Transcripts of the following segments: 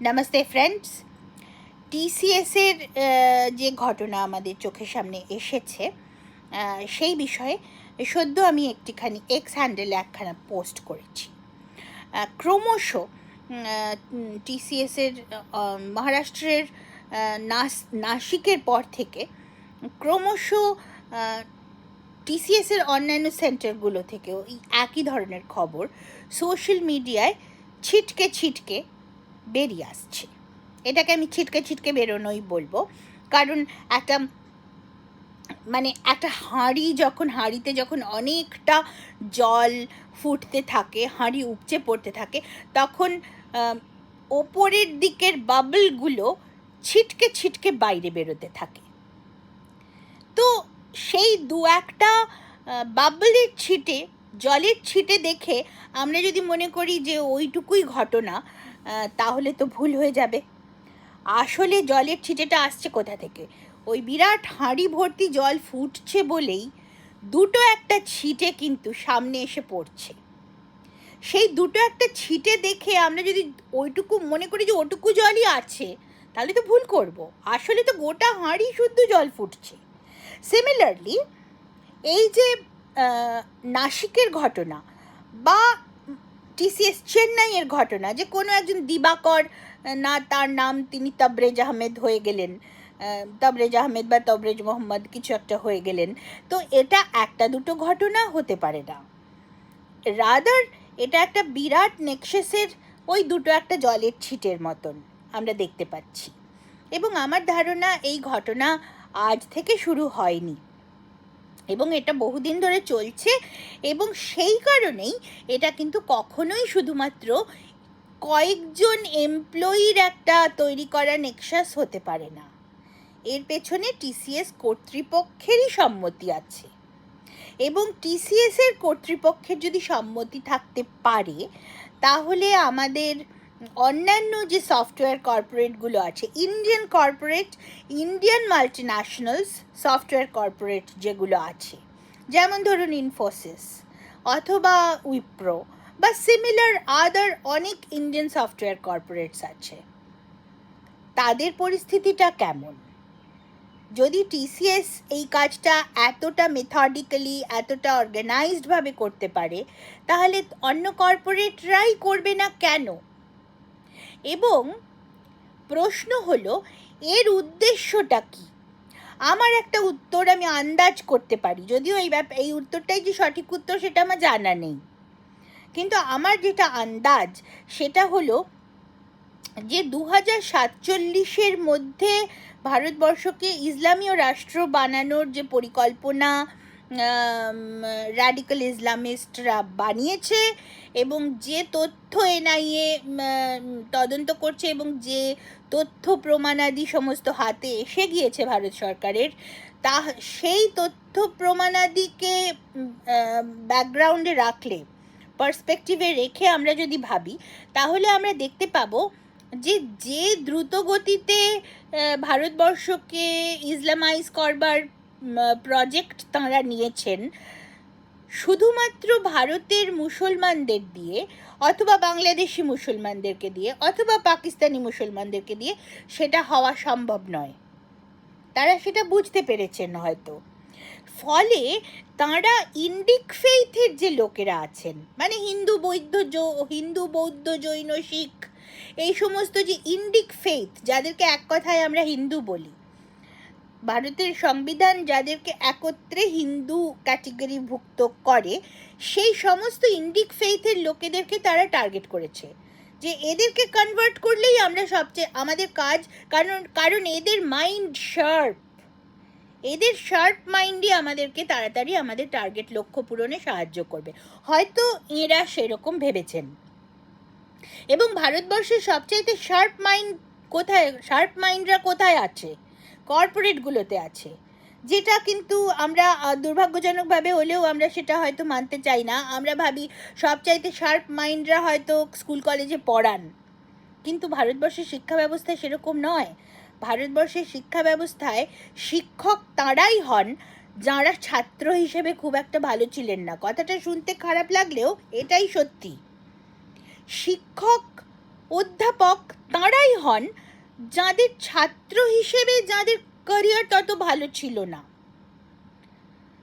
Namaste friends. টিসিএসের যে ঘটনা আমাদের চোখের সামনে এসেছে সেই বিষয়ে সদ্য আমি একটিখানি এক্স হ্যান্ডেলে একখানা পোস্ট করেছি। ক্রমশ টিসিএসের মহারাষ্ট্রের নাসিকের পর থেকে ক্রমশ টিসিএসের অন্যান্য সেন্টারগুলো থেকেও এই একই ধরনের খবর সোশ্যাল মিডিয়ায় ছিটকে ছিটকে বেরিয়ে আসছে। এটাকে আমি ছিটকে ছিটকে বেরোনোই বলবো, কারণ একটা হাঁড়িতে যখন অনেকটা জল ফুটতে থাকে, হাঁড়ি উপচে পড়তে থাকে, তখন ওপরের দিকের বাবলগুলো ছিটকে ছিটকে বাইরে বেরোতে থাকে। তো সেই দু একটা বাবলের ছিটে, জলের ছিটে দেখে আমরা যদি মনে করি যে ওইটুকুই ঘটনা, তাহলে তো ভুল হয়ে যাবে। আসলে জলের ছিটেটা আসছে কোথা থেকে? ওই বিরাট হাঁড়ি ভর্তি জল ফুটছে বলেই দুটো একটা ছিটে কিন্তু সামনে এসে পড়ছে। সেই দুটো একটা ছিটে দেখে আমরা যদি ওইটুকু মনে করি যে ওটুকু জলই আছে, তাহলে তো ভুল করব। আসলে তো গোটা হাঁড়ি শুদ্ধ জল ফুটছে। সিমিলারলি এই যে নাসিকের ঘটনা বা টিসিএস চেন্নাইয়ের ঘটনা, যে কোনো একজন দিবাকর, না তার নাম, তিনি তবরেজ আহমেদ হয়ে গেলেন, তবরেজ আহমেদ বা তবরেজ মোহাম্মদ কিছু একটা হয়ে গেলেন। তো এটা একটা দুটো ঘটনা হতে পারে না, রাদার এটা একটা বিরাট নেক্সাসের ওই দুটো একটা জলের ছিটের মতন আমরা দেখতে পাচ্ছি। এবং আমার ধারণা এই ঘটনা আজ থেকে শুরু হয়নি, এবং এটা বহুদিন ধরে চলছে, এবং সেই কারণেই এটা কিন্তু কখনোই শুধুমাত্র কয়েকজন এমপ্লয়ির একটা তৈরি করা নেক্সাস হতে পারে না। এর পেছনে টিসিএস কর্তৃপক্ষেরই সম্মতি আছে, এবং টিসিএসের কর্তৃপক্ষের যদি সম্মতি থাকতে পারে, তাহলে আমাদের অন্যান্য যে সফটওয়্যার কর্পোরেটগুলো আছে, ইন্ডিয়ান মাল্টিন্যাশনালস সফটওয়্যার কর্পোরেট যেগুলো আছে, যেমন ধরুন ইনফোসিস অথবা উইপ্রো বা সিমিলার আদার অনেক ইন্ডিয়ান সফটওয়্যার কর্পোরেটস আছে, তাদের পরিস্থিতিটা কেমন? যদি টিসিএস এই কাজটা এতটা মেথডিক্যালি, এতটা অর্গানাইজডভাবে করতে পারে, তাহলে অন্য কর্পোরেটরাই করবে না কেন? এবং প্রশ্ন হলো, এর উদ্দেশ্যটা কি? আমার একটা উত্তর আমি আন্দাজ করতে পারি, যদিও এই উত্তরটাই যে সঠিক উত্তর সেটা আমার জানা নেই, কিন্তু আমার যেটা আন্দাজ সেটা হলো যে 2047 মধ্যে ভারতবর্ষকে ইসলামীয় রাষ্ট্র বানানোর যে পরিকল্পনা র্যাডিক্যাল ইসলামিস্টরা বানিয়েছে, এবং যে তথ্য এনআইএ তদন্ত করছে, এবং যে তথ্য প্রমাণাদি সমস্ত হাতে এসে গিয়েছে ভারত সরকারের, সেই তথ্য প্রমাণাদিকে ব্যাকগ্রাউন্ডে রাখলে, পার্সপেক্টিভে রেখে আমরা যদি ভাবি, তাহলে আমরা দেখতে পাবো যে দ্রুত গতিতে ভারতবর্ষকে ইসলামাইজ করবার প্রজেক্ট তাঁরা নিয়েছেন, শুধুমাত্র ভারতের মুসলমানদের দিয়ে অথবা বাংলাদেশি মুসলমানদেরকে দিয়ে অথবা পাকিস্তানি মুসলমানদেরকে দিয়ে সেটা হওয়া সম্ভব নয়। তারা সেটা বুঝতে পেরেছেন হয়তো। ফলে তাঁরা ইন্ডিক ফেইথের যে লোকেরা আছেন, মানে হিন্দু বৌদ্ধ জৈন শিখ, এই সমস্ত যে ইন্ডিক ফেইথ, যাদেরকে এক কথায় আমরা হিন্দু বলি, ভারতের সংবিধান যাদেরকে একত্রে হিন্দু ক্যাটেগরিভুক্ত করে, সেই সমস্ত ইন্ডিক ফেইথের লোকেদেরকে তারা টার্গেট করেছে, যে এদেরকে কনভার্ট করলেই আমরা আমাদের কাজ, কারণ এদের মাইন্ড শার্প, এদের শার্প মাইন্ডই আমাদেরকে তাড়াতাড়ি আমাদের টার্গেট লক্ষ্য পূরণে সাহায্য করবে, হয়তো এরা সেরকম ভেবেছেন। এবং ভারতবর্ষের সবচাইতে শার্প মাইন্ডরা কোথায় আছে? কর্পোরেটগুলোতে আছে, যেটা কিন্তু আমরা দুর্ভাগ্যজনকভাবে হলেও আমরা সেটা হয়তো মানতে চাই না। আমরা ভাবি সবচাইতে শার্প মাইন্ডরা হয়তো স্কুল কলেজে পড়ান, কিন্তু ভারতবর্ষের শিক্ষা ব্যবস্থায় সেরকম নয়। ভারতবর্ষের শিক্ষা ব্যবস্থায় শিক্ষক তাঁরাই হন যাঁরা ছাত্র হিসেবে খুব একটা ভালো ছিলেন না। কথাটা শুনতে খারাপ লাগলেও এটাই সত্যি। শিক্ষক, অধ্যাপক তাঁরাই হন যাদের ছাত্র হিসেবে যাদের ক্যারিয়ার তত ভালো ছিল না,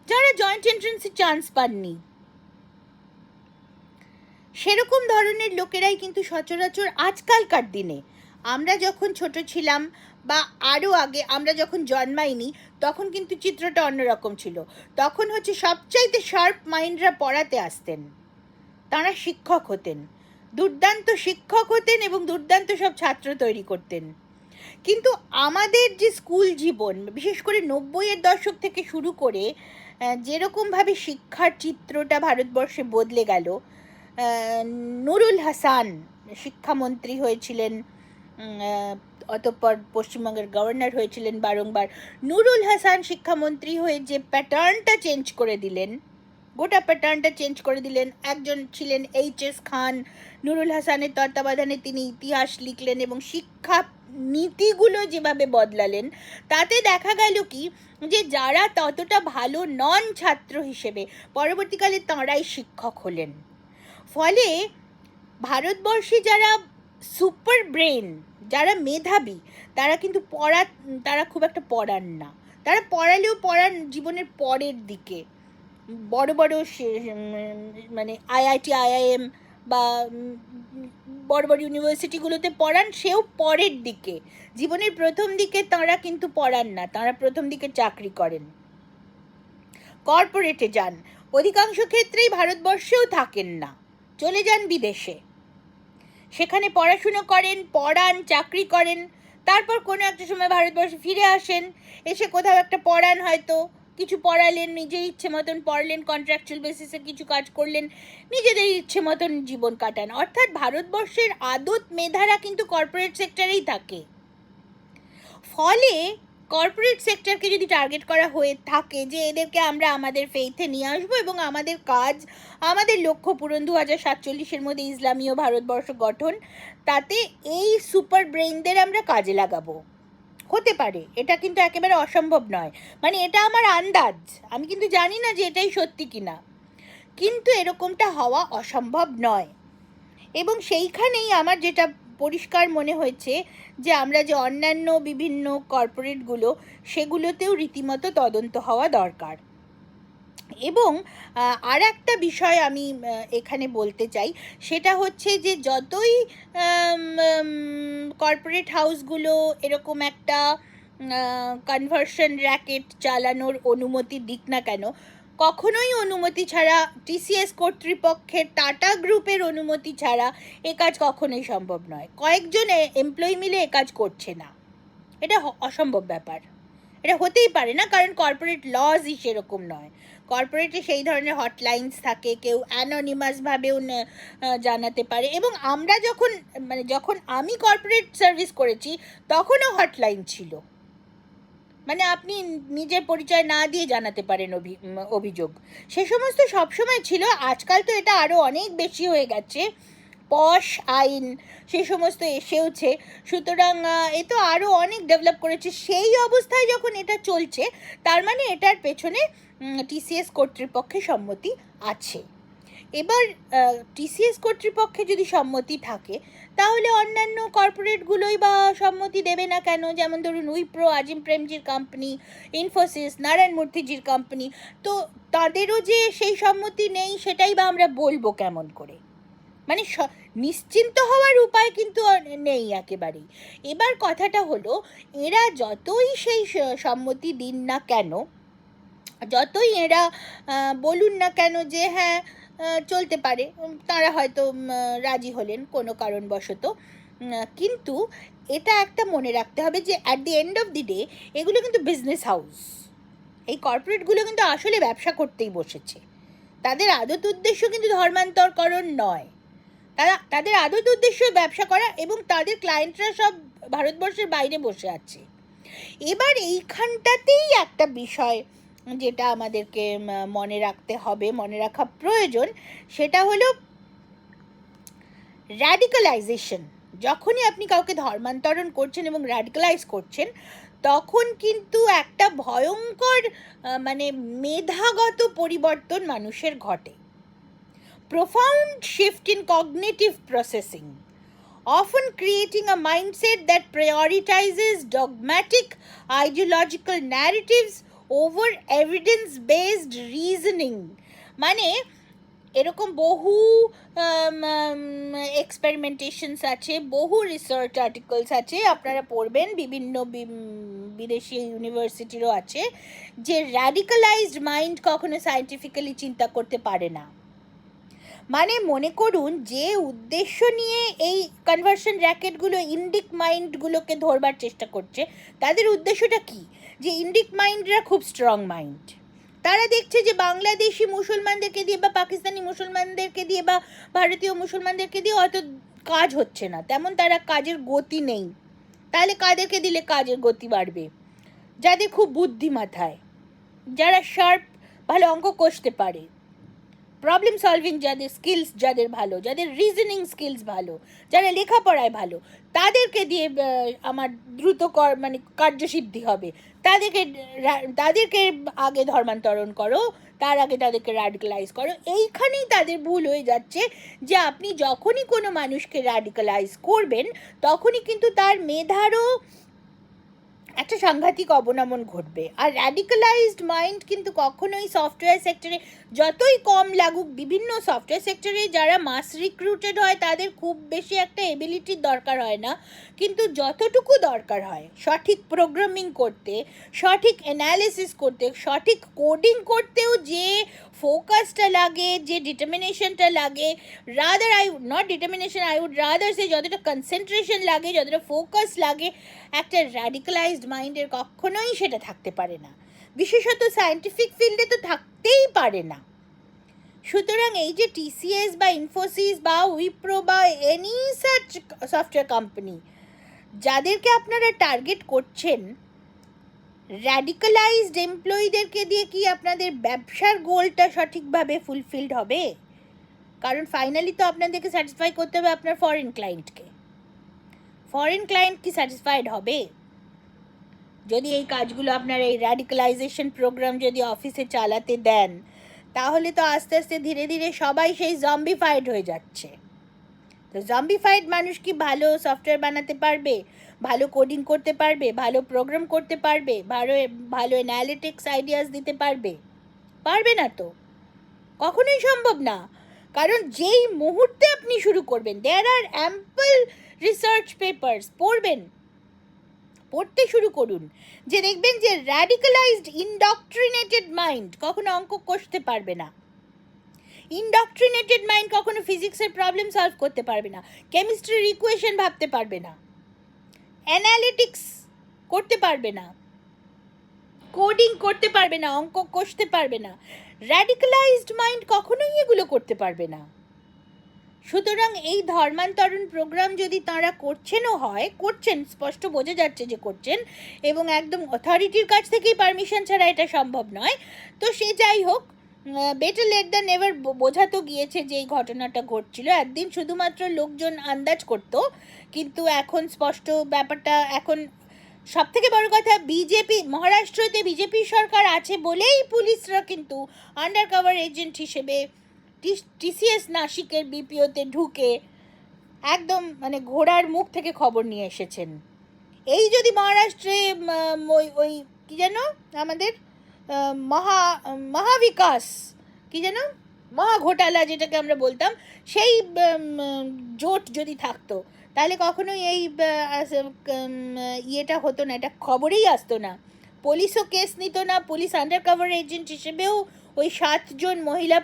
যারা জয়েন্ট এন্ট্রান্সে চান্স পাননি, সেরকম ধরনের লোকেরাই কিন্তু সচরাচর আজকালকার দিনে, আমরা যখন ছোট ছিলাম বা আরও আগে আমরা যখন জন্মাইনি তখন কিন্তু চিত্রটা অন্যরকম ছিল। তখন হচ্ছে সবচাইতে শার্প মাইন্ডরা পড়াতে আসতেন, তারা শিক্ষক হতেন, দুর্দান্ত শিক্ষক হতেন এবং দুর্দান্ত সব ছাত্র তৈরি করতেন। কিন্তু আমাদের যে স্কুল জীবন, বিশেষ করে 90-এর দশক থেকে শুরু করে যেরকমভাবে শিক্ষার চিত্রটা ভারতবর্ষে বদলে গেল, নুরুল হাসান শিক্ষামন্ত্রী হয়েছিলেন, অতঃপর পশ্চিমবঙ্গের গভর্নর হয়েছিলেন বারংবার। নুরুল হাসান শিক্ষামন্ত্রী হয়ে যে প্যাটার্নটা চেঞ্জ করে দিলেন, গোটা প্যাটার্নটা চেঞ্জ করে দিলেন। একজন ছিলেন এইচ.এস. খান, নুরুল হাসানের তত্ত্বাবধানে তিনি ইতিহাস লিখলেন এবং শিক্ষা নীতিগুলো যেভাবে বদলালেন, তাতে দেখা গেল কি যে যারা ততটা ভালো নন ছাত্র হিসেবে, পরবর্তীকালে তাঁরাই শিক্ষক হলেন। ফলে ভারতবর্ষে যারা সুপার ব্রেন, যারা মেধাবী, তারা কিন্তু তারা খুব একটা পড়ান না। তারা পড়ালেও পড়ান জীবনের পরের দিকে, বড় বড় মানে আইআইটি, আইআইএম বা বড় বড় ইউনিভার্সিটিগুলোতে পড়ান, সেও পরের দিকে। জীবনের প্রথম দিকে তাঁরা কিন্তু পড়ান না, তাঁরা প্রথম দিকে চাকরি করেন, কর্পোরেটে যান, অধিকাংশ ক্ষেত্রেই ভারতবর্ষেও থাকেন না, চলে যান বিদেশে, সেখানে পড়াশুনো করেন, পড়ান, চাকরি করেন, তারপর কোনো একটা সময় ভারতবর্ষে ফিরে আসেন, এসে কোথাও একটা পড়ান, হয়তো কিছু পড়ালেন, নিজের ইচ্ছে মতন পড়লেন, কন্ট্রাকচুয়াল বেসিসে কিছু কাজ করলেন, নিজেদের ইচ্ছে মতন জীবন কাটান। অর্থাৎ ভারতবর্ষের আদত মেধারা কিন্তু কর্পোরেট সেক্টরেই থাকে। ফলে কর্পোরেট সেক্টরকে যদি টার্গেট করা হয়ে থাকে যে এদেরকে আমরা আমাদের ফেইথে নিয়ে আসবো এবং আমাদের কাজ, আমাদের লক্ষ্য পূরণ 2047-এর মধ্যে ইসলামীয় ভারতবর্ষ গঠন, তাতে এই সুপার ব্রেইনদের আমরা কাজে লাগাবো। হতে পারে, এটা কিন্তু একেবারে অসম্ভব নয়, মানে এটা আমার আন্দাজ, আমি কিন্তু জানি না যে এটাই সত্যি কিনা, কিন্তু এরকমটা হওয়া অসম্ভব নয়। এবং সেইখানেই আমার যেটা পরিষ্কার মনে হয়েছে যে আমরা যে অন্যান্য বিভিন্ন কর্পোরেটগুলো, সেগুলোতেও রীতিমতো তদন্ত হওয়া দরকার। এবং আর একটা বিষয় আমি এখানে বলতে চাই, সেটা হচ্ছে যে যতই কর্পোরেট হাউসগুলো এরকম একটা কনভার্সন র্যাকেট চালানোর অনুমতি দিক না কেন, কখনোই অনুমতি ছাড়া, টিসিএস কর্তৃপক্ষের, টাটা গ্রুপের অনুমতি ছাড়া এ কাজ কখনোই সম্ভব নয়। কয়েকজন এমপ্লয়ি মিলে এ কাজ করছে না, এটা অসম্ভব ব্যাপার, এটা হতেই পারে না, কারণ কর্পোরেট লজই সেরকম নয়। কর্পোরেটে সেই ধরনের হটলাইন্স থাকে, কেউ অ্যানোনিমাসভাবেও জানাতে পারে। এবং আমরা যখন আমি কর্পোরেট সার্ভিস করেছি তখনও হটলাইন ছিল, মানে আপনি নিজের পরিচয় না দিয়ে জানাতে পারেন অভিযোগ, সে সমস্ত সবসময় ছিল। আজকাল তো এটা আরও অনেক বেশি হয়ে গেছে, পশ আইন সে সমস্ত এসেওছে, সুতরাং এ তো আরও অনেক ডেভেলপ করেছে। সেই অবস্থায় যখন এটা চলছে, তার মানে এটার পেছনে টিসিএস কর্তৃপক্ষের সম্মতি আছে। এবার টিসিএস কর্তৃপক্ষে যদি সম্মতি থাকে, তাহলে অন্যান্য কর্পোরেটগুলোই বা সম্মতি দেবে না কেন? যেমন ধরুন উইপ্রো, আজিম প্রেমজির কোম্পানি, ইনফোসিস, নারায়ণ মূর্তিজির কোম্পানি, তো তাদেরও যে সেই সম্মতি নেই, সেটাই বা আমরা বলবো কেমন করে? মানে নিশ্চিন্ত হওয়ার উপায় কিন্তু নেই একেবারেই। এবার কথাটা হলো, এরা যতই সেই সম্মতি দিন না কেন, যতই এরা বলুন না কেন যে হ্যাঁ চলতে পারে, তারা হয়তো রাজি হলেন কোনো কারণবশত, কিন্তু এটা একটা মনে রাখতে হবে যে at the end of the day এগুলো কিন্তু বিজনেস হাউস। এই কর্পোরেটগুলো কিন্তু আসলে ব্যবসা করতেই বসেছে, তাদের আদত উদ্দেশ্য কিন্তু ধর্মান্তরকরণ নয়, তাদের আদত উদ্দেশ্য ব্যবসা করা, এবং তাদের ক্লায়েন্টরা সব ভারতবর্ষের বাইরে বসে আছে। এবার এইখানটাতেই একটা বিষয় যেটা আমাদেরকে মনে রাখতে হবে, মনে রাখা প্রয়োজন, সেটা হলো র্যাডিক্যালাইজেশন। যখনই আপনি কাউকে ধর্মান্তরণ করছেন এবং র্যাডিক্যালাইজ করছেন, তখন কিন্তু একটা ভয়ঙ্কর মানে মেধাগত পরিবর্তন মানুষের ঘটে, profound shift in cognitive processing. often creating a mindset that prioritizes dogmatic ideological narratives over evidence-based reasoning. মানে এরকম বহু এক্সপেরিমেন্টেশনস আছে, বহু রিসার্চ আর্টিকেলস আছে, আপনারা পড়বেন, বিভিন্ন বিদেশি ইউনিভার্সিটিরও আছে, যে র্যাডিক্যালাইজড মাইন্ড কখনো সায়েন্টিফিক্যালি চিন্তা করতে পারে না। মানে মনে করুন, যে উদ্দেশ্য নিয়ে এই কনভার্সন র্যাকেটগুলো ইন্ডিক মাইন্ডগুলোকে ধরবার চেষ্টা করছে, তাদের উদ্দেশ্যটা কি? যে ইন্ডিক মাইন্ডরা খুব স্ট্রং মাইন্ড, তারা দেখছে যে বাংলাদেশি মুসলমানদেরকে দিয়ে বা পাকিস্তানি মুসলমানদেরকে দিয়ে বা ভারতীয় মুসলমানদেরকে দিয়ে হয়তো কাজ হচ্ছে না, তেমন তারা কাজের গতি নেই, তাহলে কাদেরকে দিলে কাজের গতি বাড়বে? যাদের খুব বুদ্ধি মাথায়, যারা শার্প, ভালো অঙ্ক কষতে পারে, প্রবলেম সলভিং যাদের স্কিলস, যাদের ভালো, যাদের রিজনিং স্কিলস ভালো, যারা লেখাপড়ায় ভালো, তাদেরকে দিয়ে আমার দ্রুত মানে কার্যসিদ্ধি হবে, তাদেরকে আগে ধর্মান্তরণ করো, তার আগে তাদেরকে র্যাডিক্যালাইজ করো। এইখানেই তাদের ভুল হয়ে যাচ্ছে, যে আপনি যখনই কোনো মানুষকে র্যাডিক্যালাইজ করবেন, তখনই কিন্তু তার মেধারও একটা সাংঘাতিক অবনমন ঘটবে। আর র্যাডিক্যালাইজড মাইন্ড কিন্তু কখনোই সফটওয়্যার সেক্টরে, যতই কম লাগুক, বিভিন্ন সফটওয়্যার সেক্টরে যারা মাস রিক্রুটেড হয় তাদের খুব বেশি একটা এবিলিটির দরকার হয় না, কিন্তু যতটুকু দরকার হয় সঠিক প্রোগ্রামিং করতে, সঠিক অ্যানালিসিস করতে, সঠিক কোডিং করতেও যে ফোকাসটা লাগে, যে ডিটারমিনেশনটা লাগে, আই উড রাদার সে যতটা কনসেন্ট্রেশন লাগে, যতটা ফোকাস লাগে, একটা র্যাডিক্যালাইজড মাইন্ডের কখনোই সেটা থাকতে পারে না, বিশেষত সায়েন্টিফিক ফিল্ডে তো থাকতেই পারে না। সুতরাং এই যে টিসিএস বা ইনফোসিস বা উইপ্রো বা এনি সাচ সফটওয়্যার কোম্পানি, যাদেরকে আপনারা টার্গেট করছেন, র্যাডিক্যালাইজড এমপ্লয়ীদেরকে দিয়ে কি আপনাদের ব্যবসার গোলটা সঠিকভাবে ফুলফিলড হবে? কারণ ফাইনালি তো আপনাদেরকে স্যাটিসফাই করতে হবে আপনার ফরেন ক্লায়েন্টকে। ফরেন ক্লায়েন্ট কি স্যাটিসফাইড হবে যদি এই কাজগুলো আপনার এই র্যাডিক্যালাইজেশন প্রোগ্রাম যদি অফিসে চালাতে দেন? তাহলে তো আস্তে আস্তে ধীরে ধীরে সবাই সেই জম্বিফাইড হয়ে যাচ্ছে। তো জম্বিফাইড মানুষ কি ভালো সফটওয়্যার বানাতে পারবে, ভালো কোডিং করতে পারবে, ভালো প্রোগ্রাম করতে পারবে, ভালো অ্যানালিটিক্স আইডিয়াস দিতে পারবে? পারবে না তো, কখনোই সম্ভব না। কারণ যেই মুহূর্তে আপনি শুরু করবেন, দেয়ার আর অ্যাম্পল রিসার্চ পেপার্স, পড়তে শুরু করুন, যে দেখবেন যে র্যাডিক্যালাইজড ইনডক্ট্রিনেটেড মাইন্ড কখনো অঙ্ক কষতে পারবে না, ইনডক্ট্রিনেটেড মাইন্ড কখনো ফিজিক্সের প্রবলেম সলভ করতে পারবে না, কেমিস্ট্রির ইকুয়েশন ভাবতে পারবে না, অ্যানালিটিক্স করতে পারবে না, কোডিং করতে পারবে না, অঙ্ক কষতে পারবে না। র্যাডিক্যালাইজড মাইন্ড কখনোই এগুলো করতে পারবে না। সুতরাং এই ধর্মান্তরণ প্রোগ্রাম যদি তাঁরা করছেন, স্পষ্ট বোঝা যাচ্ছে যে করছেন, এবং একদম অথরিটির কাছ থেকেই পারমিশন ছাড়া এটা সম্ভব নয়, তো সে যাই হোক, বেটার লেট দ্যান নেভার। বোঝা তো গিয়েছে যে এই ঘটনাটা ঘটছিল, একদিন শুধুমাত্র লোকজন আন্দাজ করতো, কিন্তু এখন স্পষ্ট ব্যাপারটা। এখন সব থেকে বড় কথা, মহারাষ্ট্রতে বিজেপি সরকার আছে বলেই পুলিশরা কিন্তু আন্ডার কভার এজেন্ট হিসেবে টিসিএস নাসিকের বিপিওতে ঢুকে একদম মানে ঘোড়ার মুখ থেকে খবর নিয়ে এসেছেন। এই যদি মহারাষ্ট্রে ওই কী যেন আমাদের মহাবিকাশ, কী যেন মহা ঘোটালা যেটাকে আমরা বলতাম, সেই জোট যদি থাকতো, তাহলে কখনোই এই ইয়েটা হতো না, এটা খবরেই আসতো না, পুলিশও কেস নিত না, পুলিশ আন্ডার কভার এজেন্ট হিসেবেও ওই 7 জন মহিলা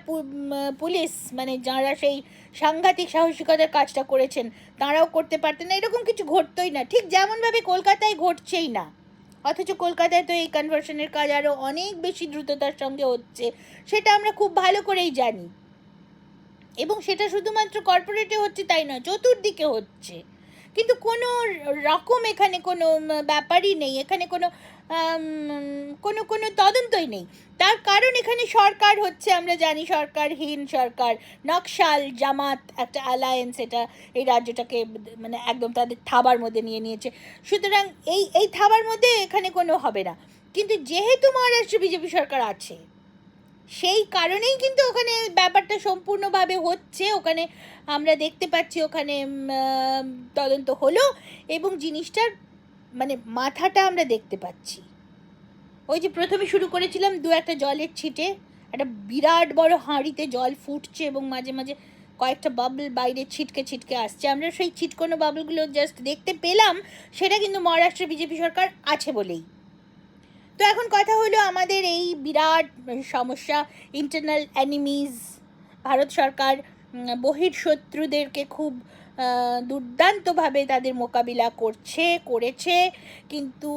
পুলিশ, মানে যারা সেই সাংঘাতিক সাহসিকতার কাজটা করেছেন, তাঁরাও করতে পারতেন না, এরকম কিছু ঘটতোই না, ঠিক যেমনভাবে কলকাতায় ঘটছেই না। অথচ কলকাতায় তো এই কনভার্সনের কাজ আরও অনেক বেশি দ্রুততার সঙ্গে হচ্ছে, সেটা আমরা খুব ভালো করেই জানি, এবং সেটা শুধুমাত্র কর্পোরেটে হচ্ছে তাই নয়, চতুর্দিকে হচ্ছে। কিন্তু কোনো রকম এখানে কোনো ব্যাপারই নেই, এখানে কোনো তদন্তই নেই। তার কারণ এখানে সরকার হচ্ছে, আমরা জানি, সরকারহীন সরকার, নকশাল জামাত একটা অ্যালায়েন্স, এটা এই রাজ্যটাকে মানে একদম তাদের থাবার মধ্যে নিয়ে নিয়েছে। সুতরাং এই থাবার মধ্যে এখানে কোনো হবে না। কিন্তু যেহেতু মহারাষ্ট্রে বিজেপি সরকার আছে, সেই কারণেই কিন্তু ওখানে ব্যাপারটা সম্পূর্ণভাবে হচ্ছে। ওখানে আমরা দেখতে পাচ্ছি ওখানে তদন্ত হলো এবং জিনিসটার মানে মাথাটা আমরা দেখতে পাচ্ছি। ওই যে প্রথমে শুরু করেছিলাম একটা জলের ছিটে, একটা বিরাট বড় হাঁড়িতে জল ফুটছে এবং মাঝে মাঝে কয়েকটা বাবল বাইরে ছিটকে ছিটকে আসছে। আমরা সেই ছিটকোনো বাবলগুলো জাস্ট দেখতে পেলাম, সেটা কিন্তু মহারাষ্ট্রের বিজেপি সরকার আছে বলেই। তো এখন কথা হলো আমাদের এই বিরাট সমস্যা, ইন্টারনাল এনিমিজ, ভারত সরকার বহির্শত্রুদেরকে খুব দুর্দান্তভাবে তাদের মোকাবিলা করেছে, কিন্তু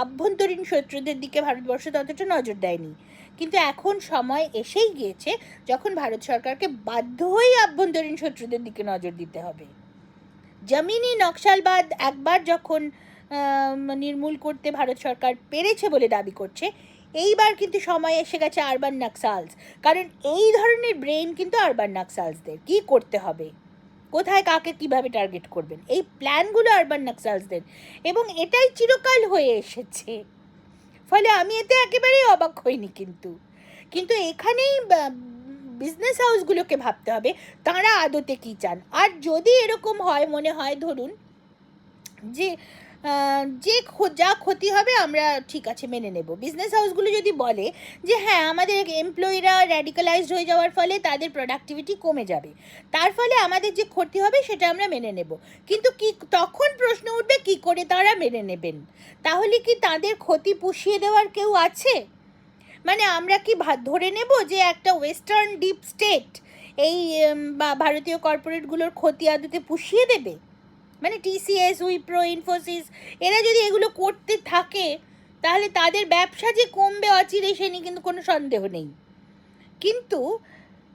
আভ্যন্তরীণ শত্রুদের দিকে ভারতবর্ষ ততটা নজর দেয়নি। কিন্তু এখন সময় এসেই গিয়েছে যখন ভারত সরকারকে বাধ্য হয়েই আভ্যন্তরীণ শত্রুদের দিকে নজর দিতে হবে। জমিনি নকশালবাদ একবার যখন নির্মূল করতে ভারত সরকার পেরেছে বলে দাবি করছে, এইবার কিন্তু সময় এসে গেছে আরবান নাক্সালস। কারণ এই ধরনের ব্রেন কিন্তু আরবান নাক্সালসদের, কী করতে হবে, কোথায় কাকে কিভাবে টার্গেট করবেন, এই প্ল্যানগুলো আরবান নাক্সালসদের, এবং এটাই চিরকাল হয়ে এসেছে। ফলে আমি এতে একেবারেই অবাক হইনি। কিন্তু এখানেই বিজনেস হাউসগুলোকে ভাবতে হবে তারা আদতে কী চান। আর যদি এরকম হয়, মনে হয় ধরুন যে যা ক্ষতি হবে আমরা ঠিক আছে মেনে নেব, বিজনেস হাউসগুলো যদি বলে যে হ্যাঁ আমাদের এমপ্লয়িরা র্যাডিক্যালাইজড হয়ে যাওয়ার ফলে তাদের প্রোডাক্টিভিটি কমে যাবে, তার ফলে আমাদের যে ক্ষতি হবে সেটা আমরা মেনে নেব, কিন্তু কি তখন প্রশ্ন উঠবে কি করে তারা মেনে নেবেন? তাহলে কি তাদের ক্ষতি পুষিয়ে দেওয়ার কেউ আছে? মানে আমরা কি ধরে নেব যে একটা ওয়েস্টার্ন ডিপ স্টেট এই ভারতীয় কর্পোরেটগুলোর ক্ষতি আদতে পুষিয়ে দেবে? মানে টিসিএস, উইপ্রো, ইনফোসিস এরা যদি এগুলো করতে থাকে তাহলে তাদের ব্যবসা যে কমবে অচিরে সে নিয়ে কিন্তু কোনো সন্দেহ নেই, কিন্তু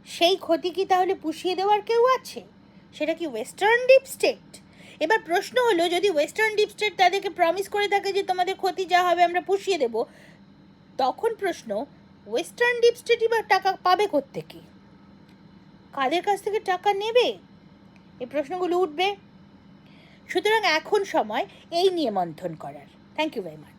সেই ক্ষতি কি তাহলে পুষিয়ে দেওয়ার কেউ আছে? সেটা কি ওয়েস্টার্ন ডিপ স্টেট? এবার প্রশ্ন হলো, যদি ওয়েস্টার্ন ডিপ স্টেট তাদেরকে প্রমিস করে থাকে যে তোমাদের ক্ষতি যা হবে আমরা পুষিয়ে দেব, তখন প্রশ্ন ওয়েস্টার্ন ডিপ স্টেটই বা টাকা পাবে কোত্থেকে, কাদের কাছ থেকে টাকা নেবে? এই প্রশ্নগুলো উঠবে। সুতরাং এখন সময় এই নিয়ে মন্থন করার। Thank you very much.